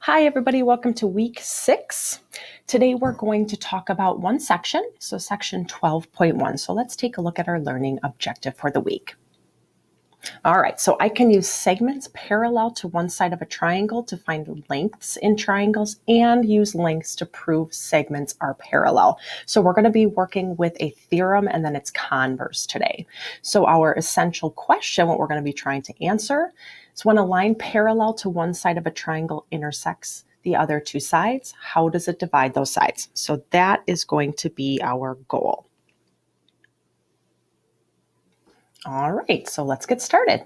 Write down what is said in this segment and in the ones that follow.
Hi, everybody. Welcome to week 6. Today, we're going to talk about one section, so section 12.1. So let's take a look at our learning objective for the week. All right, so I can use segments parallel to one side of a triangle to find lengths in triangles and use lengths to prove segments are parallel. So we're going to be working with a theorem and then its converse today. So our essential question, what we're going to be trying to answer, is when a line parallel to one side of a triangle intersects the other two sides, how does it divide those sides? So that is going to be our goal. All right, so let's get started.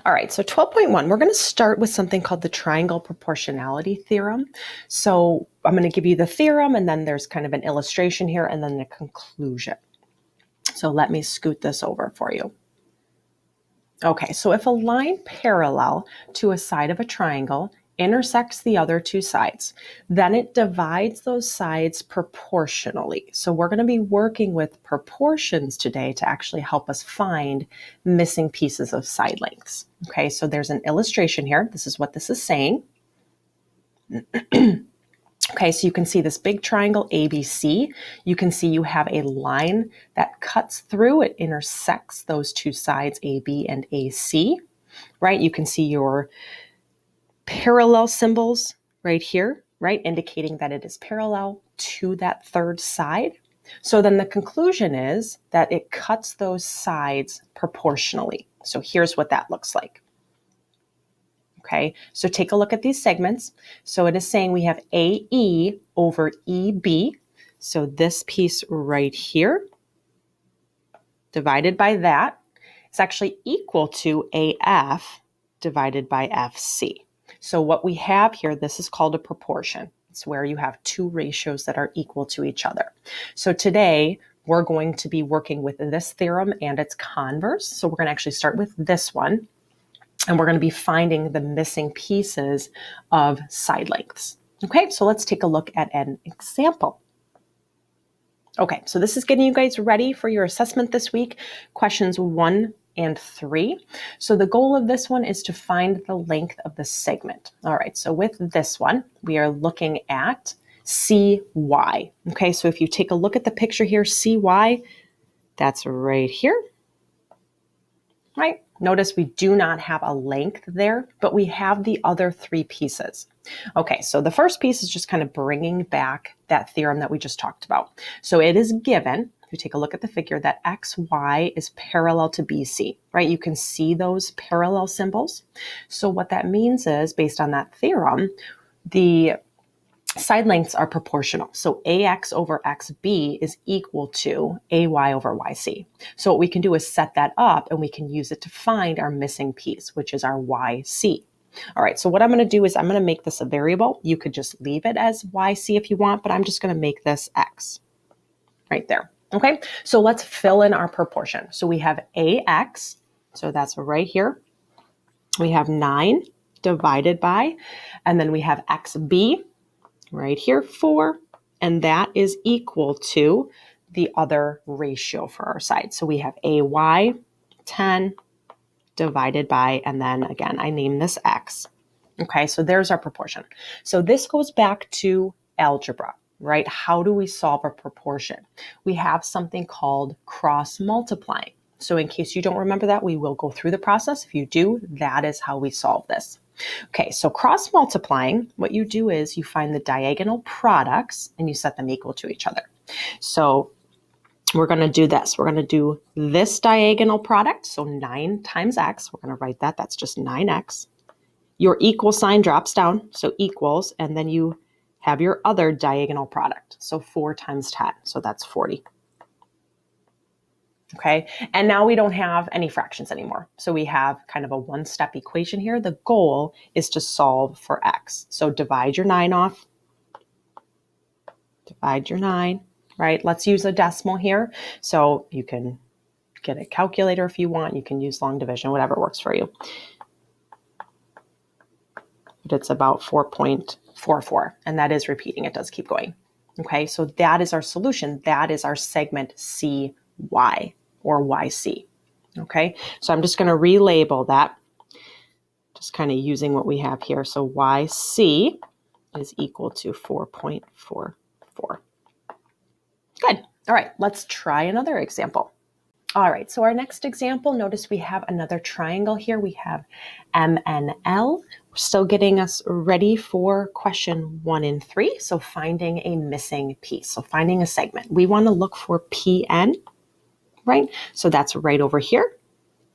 All right, so 12.1, we're going to start with something called the triangle proportionality theorem. So I'm going to give you the theorem, and then there's kind of an illustration here, and then the conclusion. So let me scoot this over for you. Okay, so if a line parallel to a side of a triangle intersects the other two sides, then it divides those sides proportionally. So we're going to be working with proportions today to actually help us find missing pieces of side lengths. Okay, so there's an illustration here. This is what this is saying. Okay, so you can see this big triangle ABC. You can see you have a line that cuts through. It intersects those two sides, AB and AC, right? You can see your parallel symbols right here, right? Indicating that it is parallel to that third side. So then the conclusion is that it cuts those sides proportionally. So here's what that looks like. Okay, so take a look at these segments. So it is saying we have AE over EB. So this piece right here, divided by that, is actually equal to AF divided by FC. So what we have here, this is called a proportion. It's where you have two ratios that are equal to each other. So today, we're going to be working with this theorem and its converse. So we're going to actually start with this one. And we're going to be finding the missing pieces of side lengths. Okay, so let's take a look at an example. Okay, so this is getting you guys ready for your assessment this week, questions 1 and 3. So the goal of this one is to find the length of the segment. All right, so with this one, we are looking at CY. Okay, so if you take a look at the picture here, CY, that's right here. Right? Notice we do not have a length there, but we have the other three pieces. Okay, so the first piece is just kind of bringing back that theorem that we just talked about. So it is given, if you take a look at the figure, that XY is parallel to BC, right? You can see those parallel symbols. So what that means is, based on that theorem, the side lengths are proportional. So AX over XB is equal to AY over YC. So what we can do is set that up and we can use it to find our missing piece, which is our YC. All right, so what I'm going to do is I'm going to make this a variable. You could just leave it as YC if you want, but I'm just going to make this X right there. Okay, so let's fill in our proportion. So we have AX, so that's right here. We have 9 divided by, and then we have XB, right here, 4, and that is equal to the other ratio for our side. So we have AY, 10, divided by, and then again, I name this X. Okay, so there's our proportion. So this goes back to algebra, right? How do we solve a proportion? We have something called cross multiplying. So in case you don't remember that, we will go through the process. If you do, that is how we solve this. Okay, so cross multiplying, what you do is you find the diagonal products and you set them equal to each other. So we're going to do this. We're going to do this diagonal product. So 9 times X, we're going to write that. That's just 9X. Your equal sign drops down, so equals, and then you have your other diagonal product. So 4 times 10, so that's 40. Okay, and now we don't have any fractions anymore. So we have kind of a one-step equation here. The goal is to solve for X. So divide your 9 off. Divide your 9, right? Let's use a decimal here. So you can get a calculator if you want. You can use long division, whatever works for you. But it's about 4.44, and that is repeating. It does keep going. Okay, so that is our solution. That is our segment CY or YC. Okay, so I'm just going to relabel that. just kind of using what we have here. So YC is equal to 4.44. Good. All right, let's try another example. All right, so our next example, notice we have another triangle here. We have MNL. We're still getting us ready for question 1 and 3. So finding a missing piece. So finding a segment. We want to look for PN, right? So that's right over here.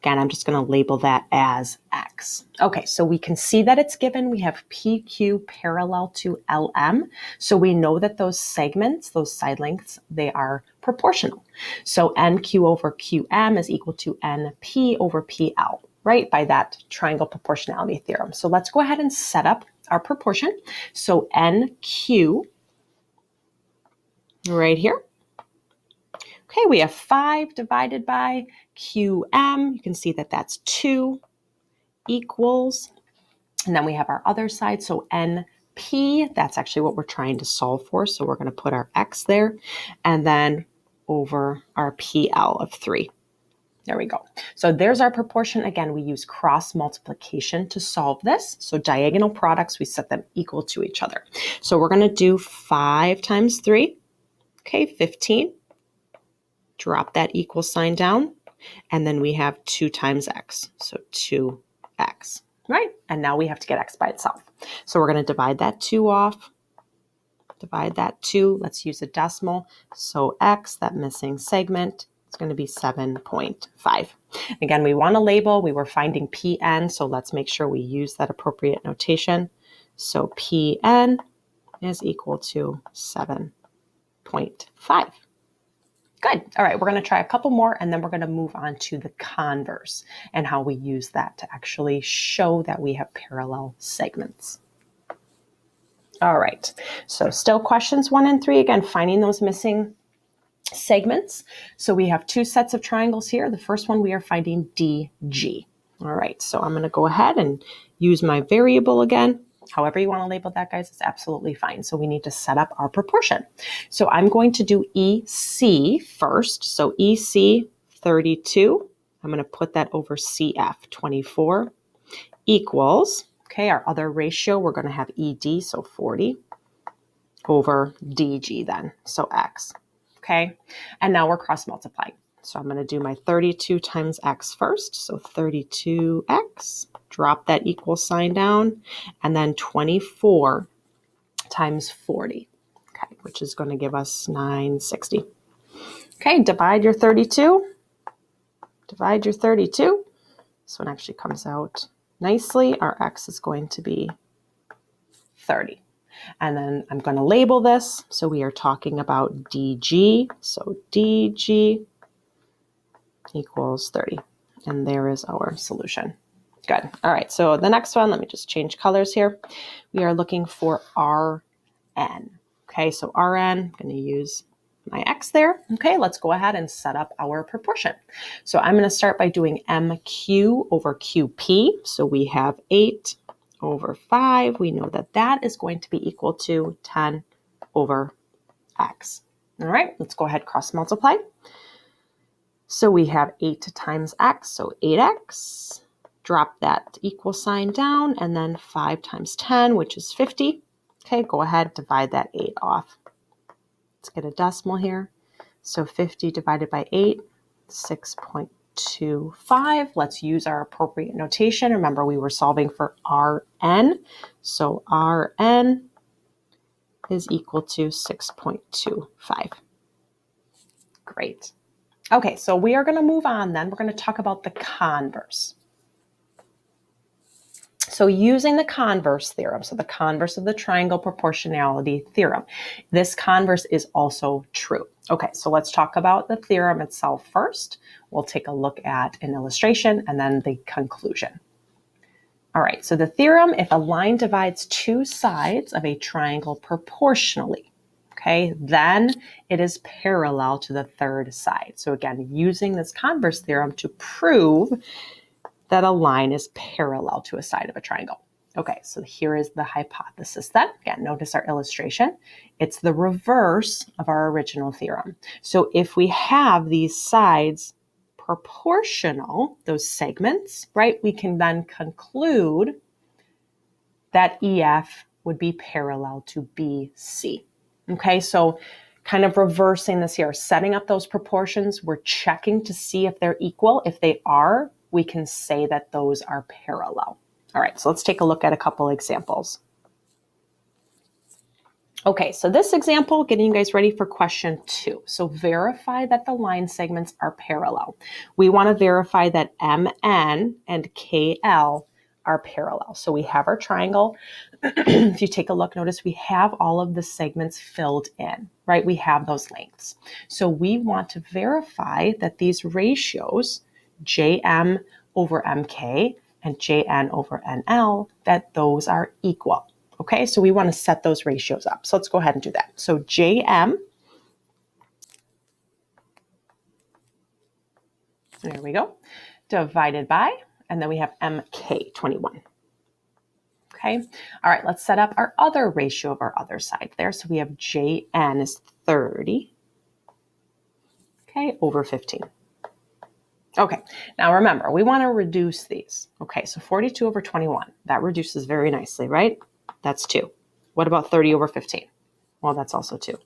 Again, I'm just going to label that as X. Okay, so we can see that it's given. We have PQ parallel to LM. So we know that those segments, those side lengths, they are proportional. So NQ over QM is equal to NP over PL, right? By that triangle proportionality theorem. So let's go ahead and set up our proportion. So NQ right here. Okay, we have 5 divided by QM. You can see that that's 2 equals, and then we have our other side, so NP, that's actually what we're trying to solve for. So we're going to put our X there, and then over our PL of 3. There we go. So there's our proportion. Again, we use cross multiplication to solve this. So diagonal products, we set them equal to each other. So we're going to do 5 times 3, okay, 15. Drop that equal sign down, and then we have 2 times X, so 2X, right? And now we have to get X by itself. So we're going to divide that 2 off, divide that 2, let's use a decimal. So X, that missing segment, is going to be 7.5. Again, we want to label, we were finding PN, so let's make sure we use that appropriate notation. So PN is equal to 7.5. Good. All right, we're going to try a couple more, and then we're going to move on to the converse and how we use that to actually show that we have parallel segments. All right, so still questions 1 and 3. Again, finding those missing segments. So we have 2 sets of triangles here. The first one we are finding DG. All right, so I'm going to go ahead and use my variable again. However you want to label that, guys, it's absolutely fine. So we need to set up our proportion. So I'm going to do EC first. So EC 32, I'm going to put that over CF 24 equals, okay, our other ratio, we're going to have ED, so 40 over DG then, so X, okay? And now we're cross multiplying. So I'm going to do my 32 times X first. So 32X, drop that equal sign down, and then 24 times 40, okay, which is going to give us 960. Okay, divide your 32. Divide your 32. This one actually comes out nicely. Our X is going to be 30. And then I'm going to label this. So we are talking about DG. So DG equals 30. And there is our solution. Good. All right. So the next one, let me just change colors here. We are looking for RN. Okay. So RN, I'm going to use my X there. Okay. Let's go ahead and set up our proportion. So I'm going to start by doing MQ over QP. So we have 8 over 5. We know that that is going to be equal to 10 over X. All right. Let's go ahead, cross multiply. So we have 8 times X, so 8X. Drop that equal sign down, and then 5 times 10, which is 50. Okay, go ahead, divide that 8 off. Let's get a decimal here. So 50 divided by 8, 6.25. Let's use our appropriate notation. Remember, we were solving for RN. So RN is equal to 6.25. Great. Okay, so we are going to move on then. We're going to talk about the converse. So using the converse theorem, so the converse of the triangle proportionality theorem, this converse is also true. Okay, so let's talk about the theorem itself first. We'll take a look at an illustration and then the conclusion. All right, so the theorem, if a line divides 2 sides of a triangle proportionally, okay, then it is parallel to the third side. So again, using this converse theorem to prove that a line is parallel to a side of a triangle. Okay, so here is the hypothesis then. Again, notice our illustration. It's the reverse of our original theorem. So if we have these sides proportional, those segments, right, we can then conclude that EF would be parallel to BC. Okay, so kind of reversing this here, setting up those proportions, we're checking to see if they're equal. If they are, we can say that those are parallel. All right, so let's take a look at a couple examples. Okay, so this example, getting you guys ready for question 2. So verify that the line segments are parallel. We want to verify that MN and KL are parallel. So we have our triangle. If you take a look, notice we have all of the segments filled in, right? We have those lengths. So we want to verify that these ratios, JM over MK and JN over NL, that those are equal. Okay, so we want to set those ratios up. So let's go ahead and do that. So JM, there we go, divided by, and then we have MK, 21. Okay, all right, let's set up our other ratio of our other side there. So we have JN is 30, okay, over 15. Okay, now remember, we want to reduce these. Okay, so 42 over 21, that reduces very nicely, right? That's 2. What about 30 over 15? Well, that's also 2.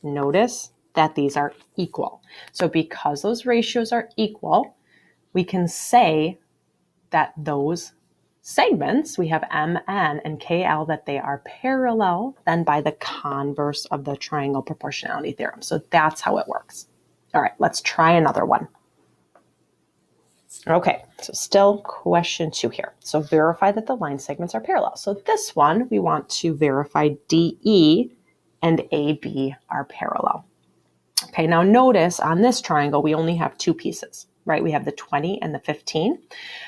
Notice that these are equal. So because those ratios are equal, we can say that those segments, we have MN and KL, that they are parallel then by the converse of the triangle proportionality theorem. So that's how it works. All right, let's try another one. Okay, so still question 2 here. So verify that the line segments are parallel. So this one, we want to verify DE and AB are parallel. Okay, now notice on this triangle, we only have 2 pieces, right? We have the 20 and the 15.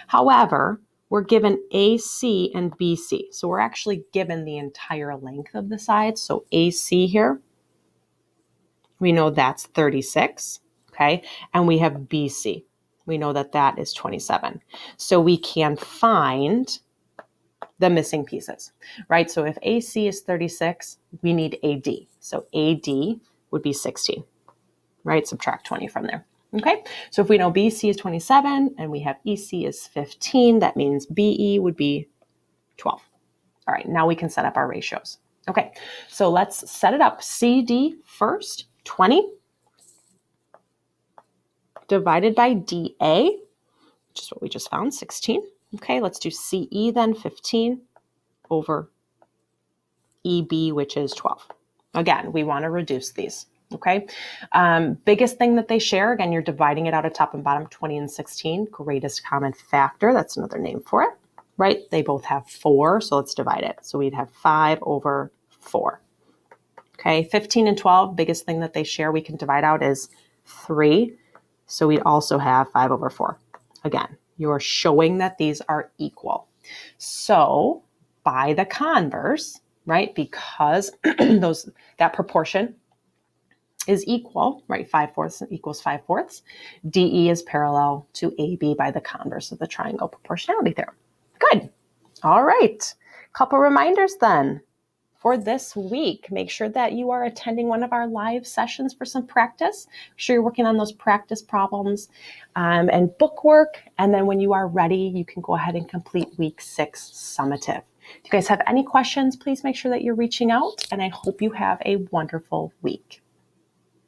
However, we're given AC and BC. So we're actually given the entire length of the side. So AC here, we know that's 36, okay? And we have BC. We know that that is 27. So we can find the missing pieces, right? So if AC is 36, we need AD. So AD would be 16, right? Subtract 20 from there. Okay, so if we know BC is 27 and we have EC is 15, that means BE would be 12. All right, now we can set up our ratios. Okay, so let's set it up. CD first, 20 divided by DA, which is what we just found, 16. Okay, let's do CE then, 15 over EB, which is 12. Again, we want to reduce these. Okay, biggest thing that they share, again, you're dividing it out of top and bottom, 20 and 16, greatest common factor, that's another name for it, right? They both have 4, so let's divide it. So we'd have 5 over 4. Okay, 15 and 12, biggest thing that they share we can divide out is 3, so we'd also have 5 over 4. Again, you're showing that these are equal. So by the converse, right, because that proportion is equal, right? 5/4 equals 5/4. DE is parallel to AB by the converse of the triangle proportionality theorem. Good. All right. Couple reminders then for this week. Make sure that you are attending one of our live sessions for some practice. Make sure you're working on those practice problems and book work. And then when you are ready, you can go ahead and complete week 6 summative. If you guys have any questions, please make sure that you're reaching out, and I hope you have a wonderful week.